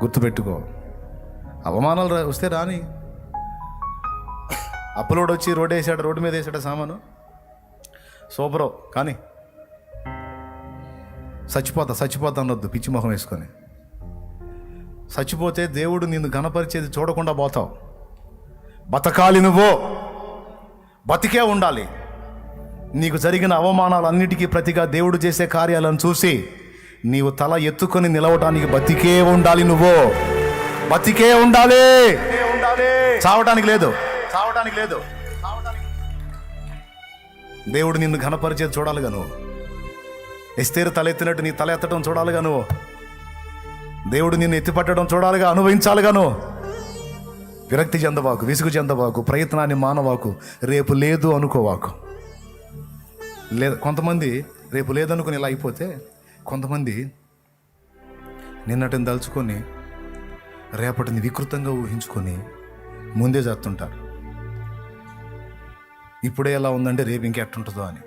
గుర్తుపెట్టుకో. అవమానాలు వస్తే రాని. అప్పులోడు వచ్చి రోడ్డు మీద వేసాడు సామాను, సూపరో కానీ చచ్చిపోతా అనొద్దు పిచ్చి మొహం వేసుకొని. చచ్చిపోతే దేవుడు నిన్ను ఘనపరిచేది చూడకుండా పోతావు. బతకాలి, నువ్వు బతికే ఉండాలి. నీకు జరిగిన అవమానాలన్నిటికీ ప్రతిగా దేవుడు చేసే కార్యాలను చూసి నీవు తల ఎత్తుకొని నిలవటానికి బతికే ఉండాలి. నువ్వు బతికే ఉండాలి, చావటానికి లేదు. దేవుడు నిన్ను ఘనపరిచేది చూడాలిగా నువ్వు. ఎస్తేరు తల ఎత్తినట్టు నీ తల ఎత్తడం చూడాలిగా నువ్వు. దేవుడు నిన్ను ఎత్తిపట్టడం చూడాలిగా, అనుభవించాలిగా నువ్వు. విరక్తి చెందవాకు, విసుగు చెందవాకు, ప్రయత్నాన్ని మానవాకు, రేపు లేదు అనుకోవాకు. కొంతమంది రేపు లేదనుకుని ఇలా అయిపోతే, కొంతమంది నిన్నటిని తలుచుకొని రేపటిని వికృతంగా ఊహించుకొని ముందే చేస్తుంటారు. ఇప్పుడే ఎలా ఉందంటే రేపు ఇంకెట్టుంటుందో అని.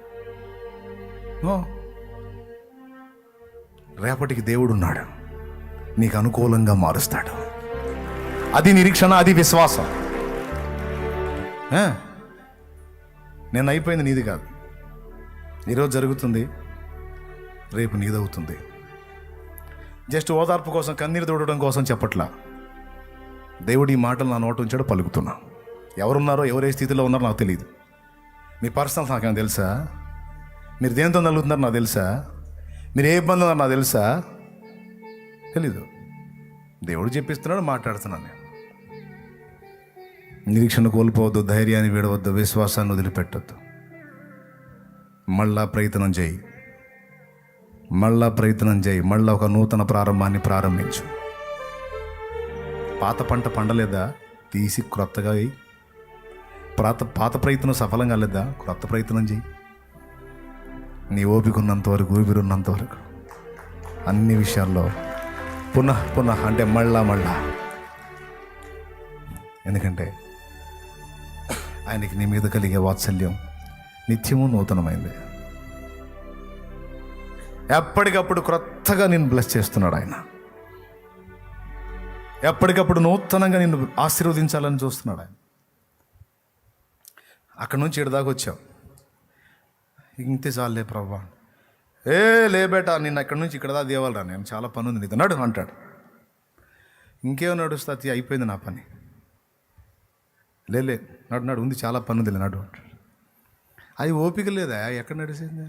రేపటికి దేవుడు ఉన్నాడు, నీకు అనుకూలంగా మారుస్తాడు. అది నిరీక్షణ, అది విశ్వాసం. నేను అయిపోయింది నీది కాదు. ఈరోజు జరుగుతుంది, రేపు నీదవుతుంది. జస్ట్ ఓదార్పు కోసం, కన్నీరు తోడడం కోసం చెప్పట్లా. దేవుడు ఈ మాటలు నా నోట ఉంచాడు, పలుకుతున్నా. ఎవరున్నారో, ఎవరే స్థితిలో ఉన్నారో నాకు తెలియదు. మీ పర్సనల్ నాకేమో తెలుసా? మీరు దేంతో నలుగుతున్నారో నాకు తెలుసా? మీరు ఏ ఇబ్బంది ఉన్నారో నాకు తెలుసా? తెలీదు. దేవుడు చెప్పిస్తున్నాడు, మాట్లాడుతున్నాను నేను. నిరీక్షణ కోల్పోవద్దు, ధైర్యాన్ని వీడవద్దు, విశ్వాసాన్ని వదిలిపెట్టద్దు. మళ్ళా ప్రయత్నం చేయి, మళ్ళా ఒక నూతన ప్రారంభాన్ని ప్రారంభించు. పాత పంట పండలేదా? తీసి క్రొత్తగా వేయి. పాత ప్రయత్నం సఫలం కాలేదా? క్రొత్త ప్రయత్నం చేయి. నీ ఓపిక ఉన్నంత వరకు, ఊపిరున్నంత వరకు అన్ని విషయాల్లో పునః అంటే మళ్ళా. ఎందుకంటే ఆయనకి నీ మీద కలిగే వాత్సల్యం నిత్యము నూతనమైంది. ఎప్పటికప్పుడు క్రొత్తగా నిన్ను బ్లెస్ చేస్తున్నాడు ఆయన. ఎప్పటికప్పుడు నూతనంగా నిన్ను ఆశీర్వదించాలని చూస్తున్నాడు ఆయన. అక్కడి నుంచి ఇటు దాకా వచ్చావు, ఇంతే చాలే ప్రభా. లే బేటా, నిన్ను అక్కడి నుంచి ఇక్కడ దాకా దేవాలరా, నేను చాలా పని ఉంది నీతో, నడు అంటాడు. ఇంకేమో నడుస్తా, అయిపోయింది నా పని. లే నడు ఉంది, చాలా పని ఉంది, నడు అంటాడు. అది ఓపిక లేదా? ఎక్కడ నడిచింది?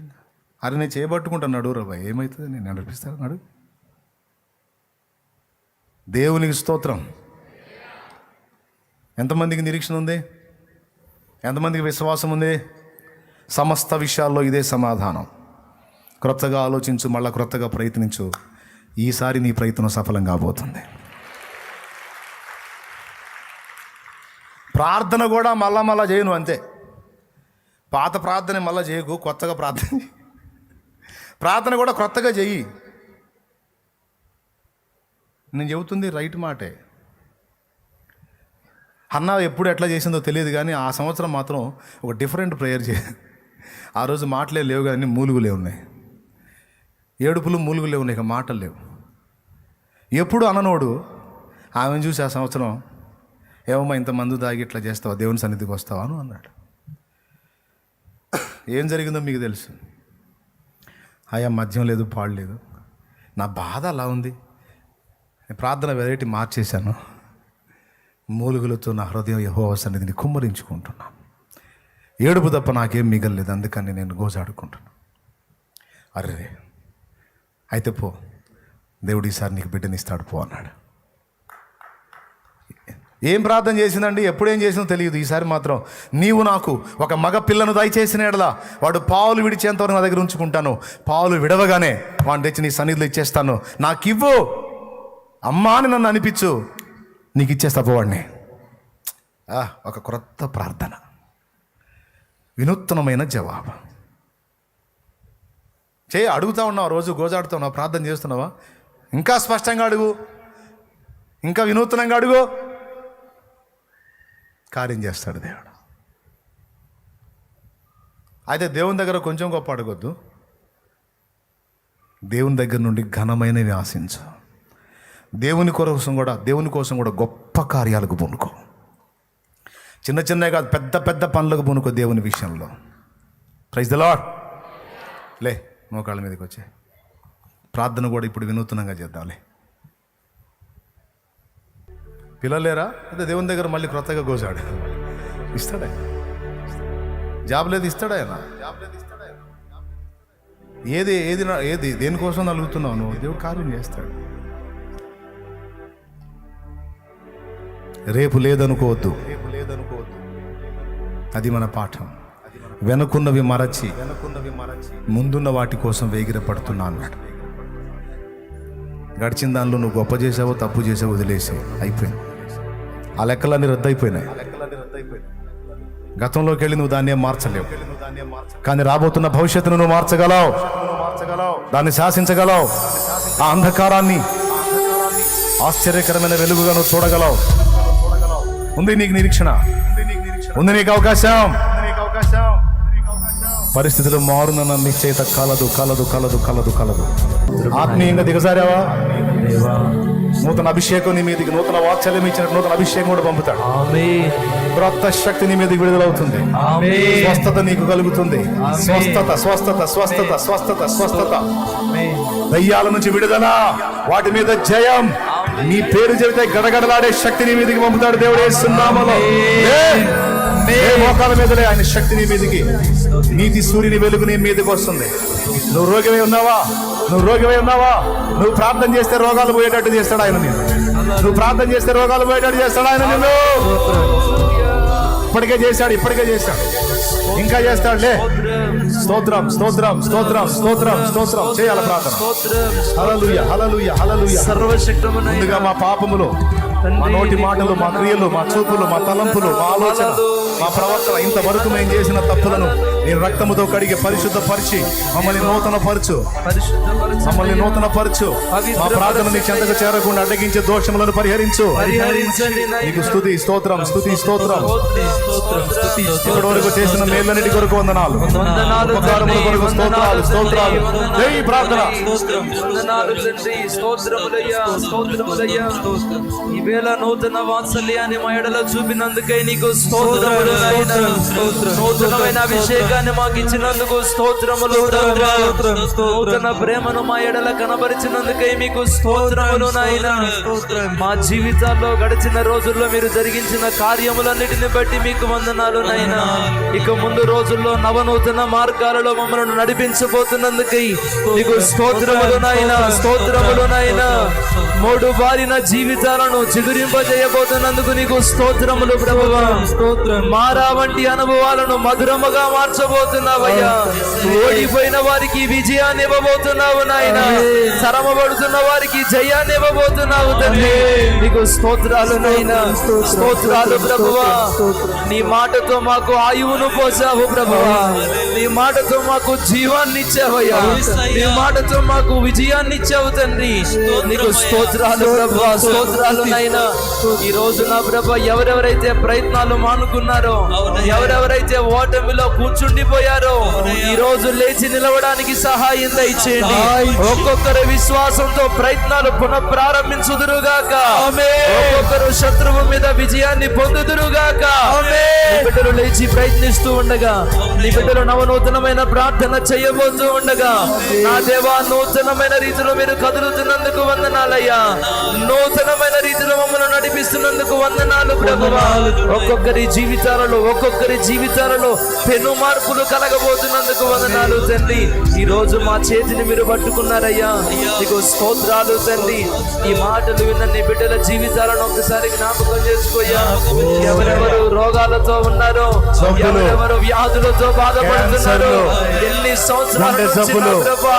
అరే నేను చేయబట్టుకుంటాను, నడు రా బాయ్, ఏమవుతుంది, నేను నడిపిస్తాను, నడు. దేవునికి స్తోత్రం. ఎంతమందికి నిరీక్షణ ఉంది? ఎంతమందికి విశ్వాసం ఉంది? సమస్త విషయాల్లో ఇదే సమాధానం. క్రొత్తగా ఆలోచించు, మళ్ళీ క్రొత్తగా ప్రయత్నించు. ఈసారి నీ ప్రయత్నం సఫలం కాబోతుంది. ప్రార్థన కూడా మళ్ళా చేయను, అంతే. పాత ప్రార్థన మళ్ళీ చేయకు, కొత్తగా ప్రార్థన కూడా క్రొత్తగా చెయ్యి. నేను చెబుతుంది రైట్ మాటే. హన్నా ఎప్పుడు ఎట్లా చేసిందో తెలియదు, కానీ ఆ సంవత్సరం మాత్రం ఒక డిఫరెంట్ ప్రేయర్ ఆ రోజు మాటలే లేవు, కానీ మూలుగులే ఉన్నాయి. ఏడుపులు మూలుగులే ఉన్నాయి, ఇక మాటలు లేవు. ఎప్పుడు అననోడు ఆమెను చూసి ఆ సంవత్సరం, ఏమమ్మా ఇంత మందు దాగి ఇట్లా చేస్తావా, దేవుని సన్నిధికి వస్తావా అని అన్నాడు. ఏం జరిగిందో మీకు తెలుసు. అయ్యా మద్యం లేదు, పాడు లేదు, నా బాధ అలా ఉంది. ప్రార్థన వెరైటీ మార్చేశాను. మూలుగులతో నా హృదయం యెహోవా సన్నిధిని కుమ్మరించుకుంటున్నాను. ఏడుపు తప్ప నాకేం మిగలలేదు, అందుకని నేను గోజాడుకుంటున్నాను. అరే అయితే పో, దేవుడు ఈసారి నీకు బిడ్డనిస్తాడు పో అన్నాడు. ఏం ప్రార్థన చేసిందండి, ఎప్పుడేం చేసిందో తెలియదు. ఈసారి మాత్రం నీవు నాకు ఒక మగ పిల్లను దయచేసిన ఎడలా వాడు పావులు విడిచేంతవరకు నా దగ్గర ఉంచుకుంటాను, పావులు విడవగానే వాడిని తెచ్చి నీ సన్నిధిలో ఇచ్చేస్తాను, నాకు ఇవ్వు అమ్మా అని నన్ను అనిపించు, నీకు ఇచ్చేస్తా పోవాడిని. ఒక క్రొత్త ప్రార్థన, వినూత్నమైన జవాబు. అడుగుతా ఉన్నావా? రోజు గోజాడుతా ఉన్నావా? ప్రార్థన చేస్తున్నావా? ఇంకా స్పష్టంగా అడుగు, ఇంకా వినూత్నంగా అడుగు, కార్యం చేస్తాడు దేవుడు. అయితే దేవుని దగ్గర కొంచెం గొప్ప అడగొద్దు, దేవుని దగ్గర నుండి ఘనమైనవి ఆశించు. దేవుని కోసం కూడా గొప్ప కార్యాలకు పూనుకో. చిన్న చిన్నవి కాదు, పెద్ద పెద్ద పనులకు పూనుకో దేవుని విషయంలో. Praise the Lord. లే, మోకాళ్ళ మీదకి వచ్చే ప్రార్థన కూడా ఇప్పుడు వినూత్నంగా చేద్దాంలే. పిల్లలేరా? అదే దేవుని దగ్గర మళ్ళీ క్రొత్తగా గోసాడు. ఇస్తాడా? జాబ్ లేదు, ఇస్తాడా ఆయన? ఏది ఏది ఏది దేనికోసం నలుగుతున్నావు నువ్వు? దేవుడు కార్యం చేస్తాడు. రేపు లేదనుకోవద్దు, అది మన పాఠం. వెనుకున్నవి మరచి ముందున్న వాటి కోసం వేగిరపడుతున్నా అన్నాడు. గడిచిన దానిలో నువ్వు గొప్ప చేసావో తప్పు చేసావో వదిలేసి అయిపోయింది. ఆ లెక్కలన్నీ రద్దయిపోయినాయి. గతంలోకి వెళ్ళి నువ్వు దాన్ని ఏం మార్చలేవు, కానీ రాబోతున్న భవిష్యత్తును నువ్వు మార్చగలవు, దాన్ని శాసించగలవు. ఆ అంధకారాన్ని ఆశ్చర్యకరమైన వెలుగుగా నువ్వు చూడగలవు. ఉంది నీకు నిరీక్షణ, ఉంది నీకు అవకాశం. పరిస్థితులు మారునన్న నిశ్చయిత కలదు కలదు కలదు కలదు కలదు. ఆత్మీయంగా దిగజారావా? నూతన అభిషేకం నీ మీదకి, నూతన వాత్సల్యం ఇచ్చినట్టు నూతన అభిషేకం కూడా పంపుతాడు. క్రొత్త శక్తి నీ మీదకి విడుదలవుతుంది. స్వస్థత నీకు కలుగుతుంది. స్వస్థత స్వస్థత స్వస్థత స్వస్థత స్వస్థత. దయ్యాల నుంచి విడుదల, వాటి మీద జయం. నీ పేరు చెబితే గడగడలాడే శక్తి నీ మీదకి పంపుతాడు దేవుడు యేసు నామములో. మోకాల మీదలే ఆయన శక్తి నీ మీదకి. నీతి సూర్యుని వెలుగు నీ మీదకి వస్తుంది. నువ్వు రోగివై ఉన్నావా? నువ్వు ప్రార్థన చేస్తే రోగాలు పోయేటట్టు చేస్తాడు ఆయన నిన్ను. నువ్వు ప్రార్థన చేస్తే రోగాలు పోయేటట్టు చేస్తాడు ఆయన నిన్ను. ఇప్పటికే చేశాడు, ఇంకా చేస్తాడులే. స్తోత్రం స్తోత్రం స్తోత్రం స్తోత్రం స్తోత్రం చేయాల ప్రార్థన. హల్లెలూయా హల్లెలూయా హల్లెలూయా. ముందుగా మా పాపములు, మా నోటి మాటలు, మా క్రియలు, మా చూపులు, మా తలంపులు, మా ఆలోచన, మా ప్రవర్తన, ఇంతవరకు మేము చేసిన తప్పులను నీ రక్తముతో కడిగి పరిశుద్ధపరిచి మమ్మల్ని నూతనపరచు. మా ప్రార్థన నీ చెంతకు చేరకుండా అడ్డగించే దోషములను పరిహరించు. నీకు స్తుతి స్తోత్రం స్తుతి స్తోత్రం. ఇప్పటి వరకు చేసిన మేళ్ళన్నిటి కొరకు వందనాలు, ఉపకారముల కొరకు స్తోత్రాలు స్తోత్రాలు. జై ప్రార్థన. ఈవేళ నూతన వాత్సల్యాన్ని మా ఎడలో చూపినందుకై నీకు స్తోత్రములు నాయనా. నూతనమైన అభిషేకాన్ని మాకు ఇచ్చినందుకు స్తోత్రములు. నూతన ప్రేమను మా ఎడల కనబరిచినందుకై మీకు స్తోత్రములు నాయనా. మా జీవితాల్లో గడిచిన రోజుల్లో మీరు జరిగించిన కార్యములన్నిటిని బట్టి మీకు వందనాలు నాయనా. ఇక ముందు రోజుల్లో నవనూతన మార్గాలలో మమ్మల్ని నడిపించబోతున్నందుకై నీకు స్తోత్రములు నాయనా. స్తోత్రములు నాయనా. మూడు బారిన జీవితాలను చిగురింపజేయబోతున్నందుకు నీకు స్తోత్రములు ప్రభువా. మారా వంటి అనుభవాలను మధురముగా మార్చబోతున్నావయ్యా. ఓడిపోయిన వారికి విజయాన్ని ఇవ్వబోతున్నావు నాయనా. శ్రమపడుతున్న వారికి జయాన్ని ఇవ్వబోతున్నావు తండ్రి. నీకు స్తోత్రాలు నాయనా. స్తోత్రాలు ప్రభువా. నీ మాటతో మాకు ఆయువును పోసావు ప్రభువా. నీ మాటతో మాకు జీవాన్ని ఇచ్చావయ్యా. నీ మాటతో మాకు విజయాన్ని ఇచ్చావు తండ్రి. నీకు స్తోత్రాలు ప్రభువా. స్తోత్రాలు నాయనా. ఈ రోజు నా ప్రభా, ఎవరెవరైతే ప్రయత్నాలు మానుకున్నారో, ఎవరెవరైతే ఓటమిలో కూర్చుండిపోయారో, ఈ రోజు లేచి నిలవడానికి సహాయం దయచేయండి. ఒక్కొక్కరు విశ్వాసంతో ప్రయత్నాలు పునః ప్రారంభించుదురుగాక. ఒక్కొక్కరు శత్రువు మీద విజయాన్ని పొందుదురుగాక. బిడ్డలు లేచి ప్రయత్నిస్తూ ఉండగా, నీ బిడ్డలు నవనూతనమైన ప్రార్థన చేయబోతూ ఉండగా, నా దేవా, నూతనమైన రీతిలో మీరు కదులుతున్నందుకు వందనాలయ్యా. నూతనమైన రీతిలో మమ్మల్ని నడిపిస్తున్నందుకు వందనాలు ప్రభువా. ఒక్కొక్కరి జీవితాలలో పెను మార్పులు కలగబోతున్నందుకు వందనాలు తండ్రి. ఈ రోజు మా చేతిని మీరు పట్టుకున్నారయ్యా. నీకు స్తోత్రాలు తండ్రి. ఈ మాటలు విన్న నీ బిడ్డల జీవితాలను ఒక్కసారి జ్ఞాపకం చేసుకోయ్యా. ఎవరెవరు రోగాలతో ఉన్నారో, ఎవరెవరు వ్యాధులతో బాధపడుతున్నారో, ఎన్ని సంవత్సరాల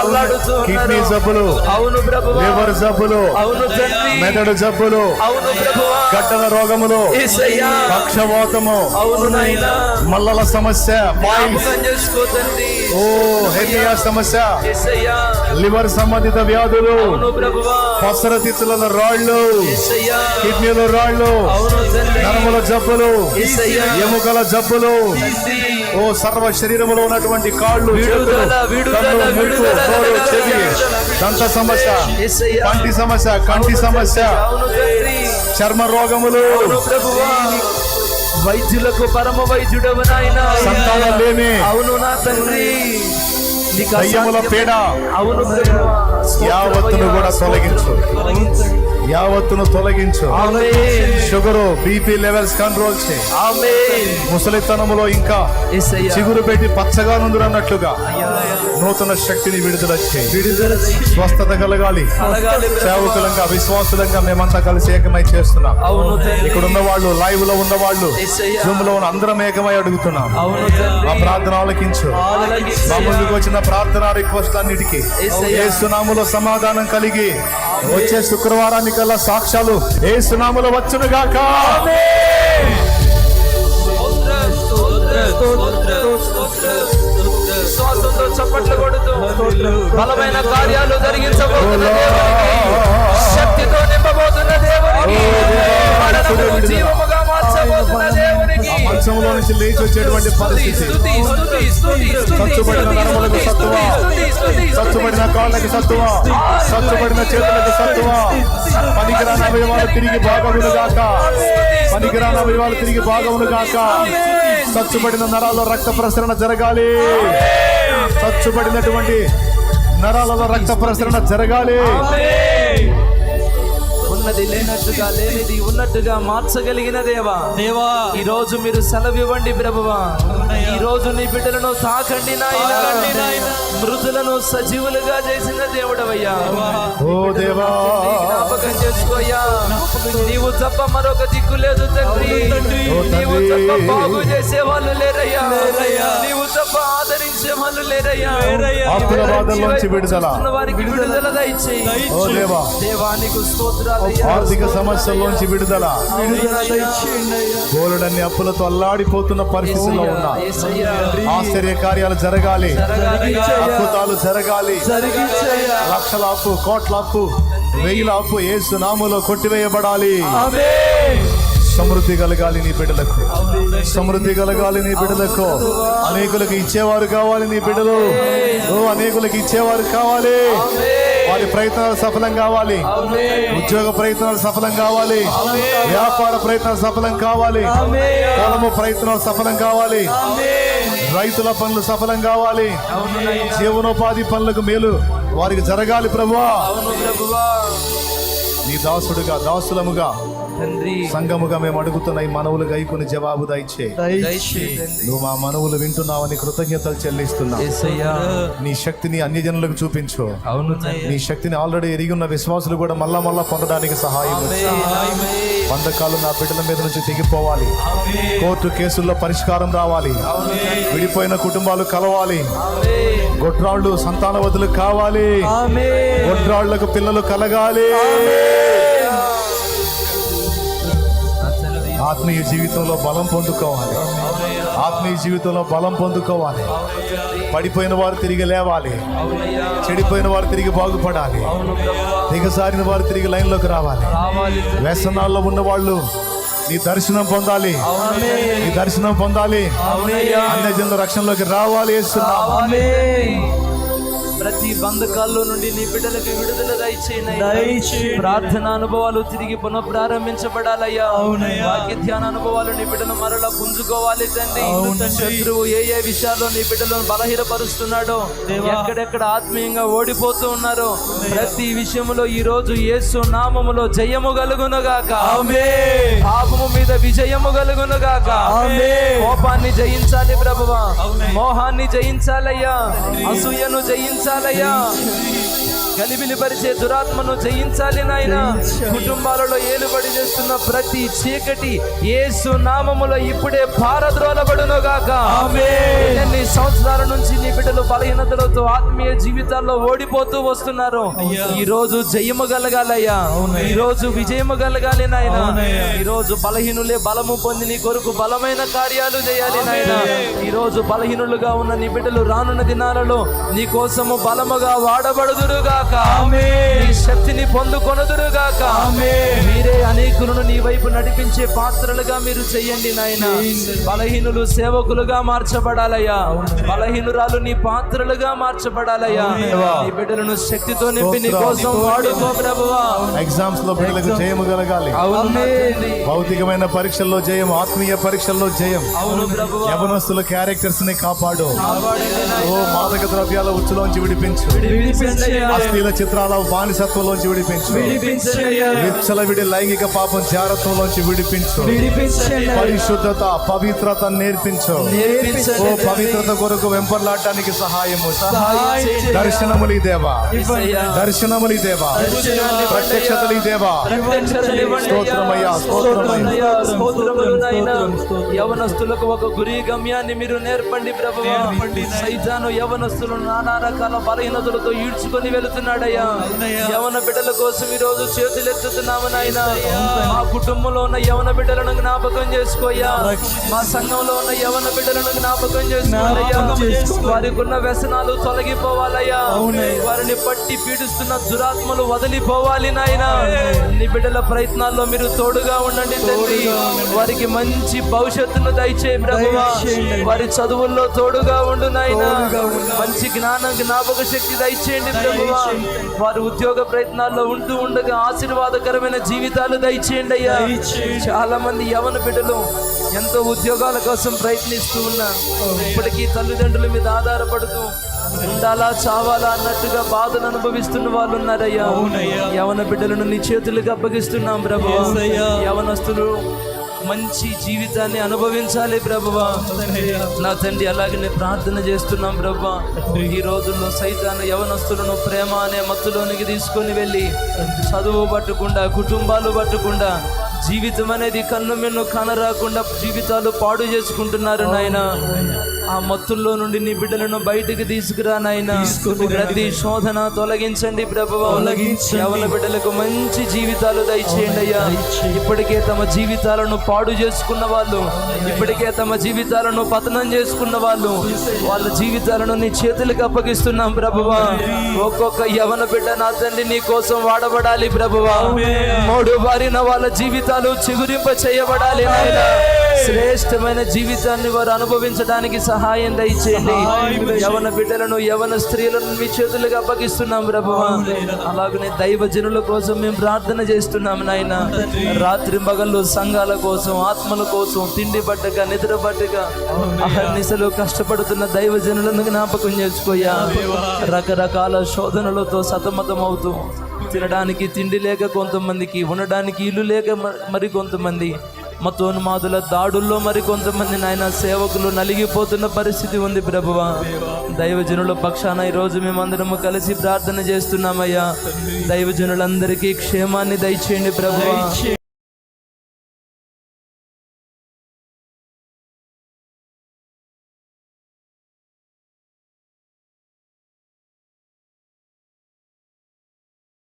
అల్లాడుతూ ఉన్నారు. అవును ప్రభువా. అవును తండ్రి. మెదడు జబ్బులు, అవును ప్రభువా. గడ్డల రోగములు, పక్షవాతము, అవును నాయనా. మల్లల సమస్య, జ్ఞాపకం చేసుకో తండ్రి. ఓ హెర్నియా సమస్య, యేసయ్యా లివర్ సంబంధిత వ్యాధులు, అవును ప్రభువా పసరతిత్తులలో రాళ్ళు, యేసయ్యా కిడ్నీలో రాళ్ళు, అవును తండ్రి నరముల జబ్బులు, యేసయ్యా ఎముకల జబ్బులు, తండ్రి ఓ సర్వ శరీరములో ఉన్నటువంటి కాళ్ళు, చేతులు, కన్ను, ముక్కు, నోరు, చెవి, దంత సమస్య, యేసయ్యా కంటి సమస్య, కంటి సమస్య, అవును తండ్రి చర్మ రోగములు, అవును ప్రభువా వైద్యులకు పరమ వైద్యుడవు నాయన సంతానం లేమి, అవును నా తండ్రి నీకు దయ్యముల పీడ, అవును ప్రభువా యావత్తును కూడా తొలగించు, యావత్తును తొలగించు. ఆమేన్ షుగరు, బీపీ లెవెల్స్ కంట్రోల్ చేయి. ఆమేన్ ముసలితనములో ఇంకా యేసయ్యా చిగురు పెట్టి పచ్చగా నుందురన్నట్లుగా నూతన శక్తిని విడుదల చేయి. విడుదల స్వస్థత కలగాలి. కలగాలి ప్రభువా. సేవకులంగా విశ్వాసులంగా మేమంతా కలిసి ఏకమై చేస్తున్నాం. అవును తండ్రి ఇక్కడ ఉన్న వాళ్ళు, లైవ్ లో ఉన్న వాళ్ళు, యేసయ్యా జూమ్ లో ఉన్న అందరం ఏకమై అడుగుతున్నాం. అవును తండ్రి మా ప్రార్థన ఆలకించు. మా ముందుకు వచ్చిన ప్రార్థన రిక్వెస్ట్ అన్నిటికీ యేసునామములో సమాధానం కలిగి వచ్చే శుక్రవారానికల్లా సాక్ష్యాలు యేసునామములో వచ్చును గాక. విశ్వాసంతో చప్పట్లు కొడుతూ బలమైన కార్యాలు జరిగించబోతున్న దేవునికి, శక్తితో నింపబోతున్న దేవునికి, మరణమును జీవముగా మార్చబోతున్న దేవునికి ఆ మంచంలో నుంచి లేచి వచ్చేటువంటి పరిస్థితి, స్తుతి స్తుతి స్తుతి చచ్చుబడిన నరములకు సత్తువ, చచ్చుబడిన కాళ్ళకి సత్తువ, చచ్చుబడిన చేతులకు సత్తువ, పనికిరాని అవయవాలు తిరిగి భాగములు గాక, పనికిరాని అవయవాలు తిరిగి భాగములు గాక. చచ్చుబడిన నరాల్లో రక్త ప్రసరణ జరగాలి. చచ్చుబడినటువంటి నరాలలో రక్త ప్రసరణ జరగాలి. ఉన్నది లేనట్టుగా, లేనిది ఉన్నట్టుగా మార్చగలిగిన దేవా, ఈ రోజు మీరు సెలవు ఇవ్వండి ప్రభువా. ఈ రోజు నీ బిడ్డలను తాకండి నాయన. మృతులను సజీవులుగా చేసిన దేవుడవయ్యా. ఓ దేవా, జ్ఞాపకం చేసుకోయ్యా. నీవు తప్ప మరొక దిక్కు లేదు తండ్రి. నీవు తప్ప బాగు చేసే వాళ్ళు లేరయ్యా. నీవు తప్ప ఆదరించే వాళ్ళు లేరయ్యా. ఆత్మల బాధల్లోంచి విడుదల, వారికి విడుదల దయచేయి. ఓ దేవా, దేవానికి స్తోత్రాలు. ఆర్థిక సమస్యల్లోంచి విడుదల, గోలుడన్ని అప్పులతో అల్లాడిపోతున్న పరిస్థితుల్లో ఉన్న ఆశ్చర్య కార్యాలు జరగాలి. అద్భుతాలు జరగాలి. లక్షల అప్పు, కోట్ల అప్పు, వెయ్యిల అప్పు యేసు నామములో కొట్టివేయబడాలి. సమృద్ధి కలగాలి నీ బిడ్డలకు, సమృద్ధి కలగాలి నీ బిడ్డలకు. అనేకులకు ఇచ్చేవారు కావాలి నీ బిడ్డలు. ఓ అనేకులకు ఇచ్చేవారు కావాలి. వారి ప్రయత్నాలు సఫలం కావాలి. ఉద్యోగ ప్రయత్నాలు సఫలం కావాలి. వ్యాపార ప్రయత్నాలు సఫలం కావాలి. పొలము ప్రయత్నాలు సఫలం కావాలి. రైతుల పనులు సఫలం కావాలి. జీవనోపాధి పనులకు మేలు వారికి జరగాలి ప్రభువా. నీ దాసుడుగా, దాసులముగా, సంఘముగా మేము అడుగుతున్న ఈ మనవులు గైకొని జవాబు దయచే. నువ్వు మా మనవులు వింటున్నావని కృతజ్ఞతలు చెల్లిస్తున్నావు. నీ శక్తిని అన్ని జనులకు చూపించు. నీ శక్తిని ఆల్రెడీ ఎరిగి ఉన్న విశ్వాసులు కూడా మళ్ళా మళ్ళా పొందడానికి సహాయం. బంధకాలు నా బిడ్డల మీద నుంచి తెగిపోవాలి. కోర్టు కేసుల్లో పరిష్కారం రావాలి. విడిపోయిన కుటుంబాలు కలవాలి. గొడ్రాళ్ళు సంతానవతులు కావాలి. గొడ్రాళ్లకు పిల్లలు కలగాలి. ఆత్మీయ జీవితంలో బలం పొందుకోవాలి. ఆత్మీయ జీవితంలో బలం పొందుకోవాలి. పడిపోయిన వారు తిరిగి లేవాలి. చెడిపోయిన వారు తిరిగి బాగుపడాలి. దిగసారిన వారు తిరిగి లైన్లోకి రావాలి. వ్యసనాల్లో ఉన్న వాళ్ళు నీ దర్శనం పొందాలి. నీ దర్శనం పొందాలి. అన్యజనుల రక్షణలోకి రావాలి. ప్రతి బంధకాల్లో నుండి నీ బిడ్డలకు విడుదల దయచేయి. ప్రార్థన అనుభవాలు తిరిగి పునః ప్రారంభించబడాలయ్యా. వాక్య ధ్యాన అనుభవాలు నీ బిడ్డలు మరలా పుంజుకోవాలి తండ్రి. శత్రువు ఏ ఏ విషయాల్లో నీ బిడ్డలను బలహీనపరుస్తున్నాడో, ఎక్కడెక్కడ ఆత్మీయంగా ఓడిపోతూ ఉన్నారో, ప్రతి విషయంలో ఈ రోజు యేసు నామములో జయము కలుగునుగాక. పాపము మీద విజయము కలుగునుగాక. కోపాన్ని జయించాలి ప్రభువా. మోహాన్ని జయించాలయ్యా. అసూయను జయించాలయ్యా. గలిబిలి పరిచే దురాత్మను జయించాలి నాయన. కుటుంబాలలో ఏలుబడి చేస్తున్న ప్రతి చీకటి యేసు నామములో ఇప్పుడే పారద్రోలబడును గాక. ఎన్ని సంవత్సరాల నుంచి నీ బిడ్డలు బలహీనతలతో ఆత్మీయ జీవితాల్లో ఓడిపోతూ వస్తున్నారు. ఈ రోజు జయము కలగాలయ్యా, ఈ రోజు విజయము కలగాలి నాయన. ఈ రోజు బలహీనులే బలము పొంది నీ కొరకు బలమైన కార్యాలు చేయాలి నాయన. ఈ రోజు బలహీనులుగా ఉన్న నీ బిడ్డలు రానున్న దినాలలో నీ కోసము బలముగా వాడబడుదురుగాక, నీ శక్తిని పొందుకొనుదురుగాక. మీరే అనేకులను నీ వైపు నడిపించే పాత్రలుగా మీరు చెయ్యండి నాయన. బలహీనులు సేవకులుగా మార్చబడాలయ్యా, బలహీనురాలు నీ పాత్రలుగా మార్చబడాలయ్యా. నీ బిడ్డలను శక్తితో నింపి నీ కోసం వాడుకో ప్రభువా. ఎగ్జామ్స్ లో బిడ్డలకు జయము కలగాలి. భౌతికమైన పరీక్షల్లో జయం, ఆత్మీయ పరీక్షల్లో జయం. అవును ప్రభువా. యవనస్తుల క్యారెక్టర్స్ ని కాపాడు. ఓ మాదక ద్రవ్యాల ఉచ్చులోంచి విడిపించు, అశ్లీల చిత్రాల బానిసత్వంలోంచి విడిపించు, విచ్చలవిడి లైంగిక పాపం జారత్వంలోంచి విడిపించు, పరిశుద్ధత పవిత్రత నేర్పించు. ఓ పవిత్రత కొరకు వెంపర్లాడటానికి సహాయము. దర్శనములి దేవా, దర్శనములి దేవా, ప్రత్యక్షతలి దేవా. స్తోత్రమయ్యా, స్తోత్రమయ్యా. యవనస్తులకు ఒక గురి గమ్యాన్ని మీరు నేర్పండి ప్రభువా. సైతాను యవనస్తులను నానా రకాల బలహీనతలతో ఈడ్చుకొని వెళుతున్నాడయ్యా. యవన బిడ్డల కోసం ఈ రోజు చేతులెత్తుతున్నాము నాయన. మా కుటుంబంలో ఉన్న యవన బిడ్డలను జ్ఞాపకం చేసుకోయ్యా, మా సంఘంలో ఉన్న యవన బిడ్డలను జ్ఞాపకం చేసుకోవాలయ్యా. వారికి ఉన్న వ్యసనాలు తొలగిపోవాలయ్యా, వారిని పట్టి పీడిస్తున్న దురాత్మలు వదిలిపోవాలి నాయన. నీ బిడ్డల ప్రయత్నాల్లో మీరు తోడుగా ఉండండి తండ్రి. వారికి మంచి భవిష్యత్తును దయచేయి ప్రభువా. వారి చదువుల్లో తోడుగా ఉండు నాయన. మంచి జ్ఞానం జ్ఞాపక శక్తి దయచేయండి ప్రభువా. వారి ఉద్యోగ ప్రయత్నాల్లో ఉంటూ ఉండగా ఆశీర్వాదకరమైన జీవితాలు దయచేయండి అయ్యా. చాలా మంది యవన బిడ్డలు ఎంతో ఉద్యోగాల కోసం ప్రయత్నిస్తూ ఉన్నారు. ఇప్పటికీ తల్లిదండ్రుల మీద ఆధారపడుతూ ఉండాలా చావాలా అన్నట్టుగా బాధను అనుభవిస్తున్న వాళ్ళు ఉన్నారయ్యా. యవన బిడ్డలను నీ చేతులకు అప్పగిస్తున్నాం ప్రభు. యవనస్తులు మంచి జీవితాన్ని అనుభవించాలి ప్రభువా. నా తండ్రి అలాగనే ప్రార్థన చేస్తున్నాం ప్రభువా. ఈ రోజుల్లో సైతాను యవనస్తులను ప్రేమ అనే మత్తులోనికి తీసుకొని వెళ్ళి చదువు పట్టకుండా, కుటుంబాలు పట్టకుండా, జీవితం అనేది కన్ను మిన్ను కనరాకుండా జీవితాలు పాడు చేసుకుంటున్నారు నాయన. ఆ మత్తుల్లో నుండి నీ బిడ్డలను బయటికి తీసుకురా నాయన. ప్రతి శోధన తొలగించండి ప్రభువా. యవన బిడ్డలకు మంచి జీవితాలు దయచేయండి అయ్యా. ఇప్పటికే తమ జీవితాలను పాడు చేసుకున్న వాళ్ళు, ఇప్పటికే తమ జీవితాలను పతనం చేసుకున్న వాళ్ళు, వాళ్ళ జీవితాలను నీ చేతులకు అప్పగిస్తున్నాం ప్రభువా. ఒక్కొక్క యవన బిడ్డ నా తండ్రి నీ కోసం వాడబడాలి ప్రభువా. మూడు బారిన వాళ్ళ జీవితాలు చిగురింప చేయబడాలి నాయన. శ్రేష్టమైన జీవితాన్ని వారు అనుభవించడానికి సహాయం దయచేయండి. యవన బిడ్డలను, యవన స్త్రీలను మీ చేతులుగా అప్పగిస్తున్నాం ప్రభువా. అలాగనే దైవ జనుల కోసం మేము ప్రార్థన చేస్తున్నాము నాయన. రాత్రి మగళ్ళు సంఘాల కోసం, ఆత్మల కోసం, తిండి పట్టక నిద్ర పట్టక అహర్నిశలు కష్టపడుతున్న దైవ జనులను జ్ఞాపకం చేసుకోయ్యా. రకరకాల శోధనలతో సతమతం అవుతూ తినడానికి తిండి లేక కొంతమందికి, ఉండడానికి ఇల్లు లేక మరి కొంతమంది, మతోన్మాదుల దాడుల్లో మరి కొంతమంది నాయన సేవకులు నలిగిపోతున్న పరిస్థితి ఉంది ప్రభువా. దైవజనుల పక్షాన ఈరోజు మేమందరము కలిసి ప్రార్థన చేస్తున్నామయ్యా. దైవజనులందరికీ క్షేమాన్ని దయచేయండి ప్రభువా.